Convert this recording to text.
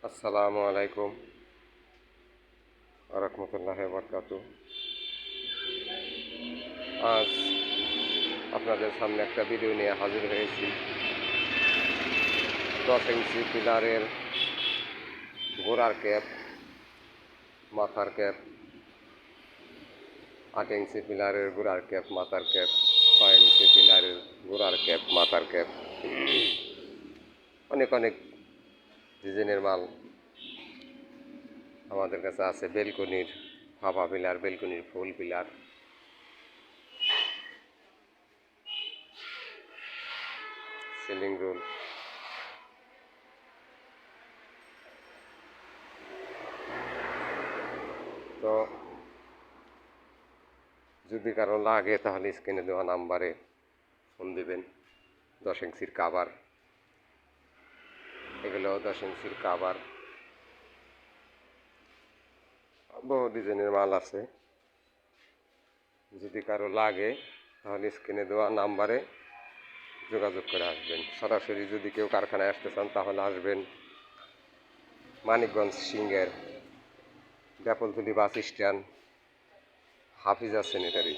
আসসালামু আলাইকুম রহমতুল্লাহি বারাকাতু। আজ আপনাদের সামনে একটা ভিডিও নিয়ে হাজির হয়েছি। 10 ইঞ্চি পিলারের গোড়ার ক্যাপ, মাথার ক্যাপ, 8 ইঞ্চি পিলারের গোড়ার ক্যাপ, মাথার ক্যাপ, 6 ইঞ্চি পিলারের গোড়ার ক্যাপ, মাথার ক্যাপ, অনেক অনেক ডিজাইনের মাল আমাদের কাছে আছে। বেলকনির ফাঁপা পিলার, বেলকনির ফুল পিলার, সিলিং রোল, তো যদি কারো লাগে তাহলে স্ক্রিনে দেওয়া নাম্বারে ফোন দেবেন। 10 ইঞ্চির কাভার, এগুলো 10 ইঞ্চির কাভার, বহু ডিজাইনের মাল আছে। যদি কারো লাগে তাহলে স্ক্রিনে দেওয়া নাম্বারে যোগাযোগ করে আসবেন। সরাসরি যদি কেউ কারখানায় আসতে চান তাহলে আসবেন মানিকগঞ্জ সিংহের বেপলতলি বাস স্ট্যান্ড, হাফিজা স্যানিটারি।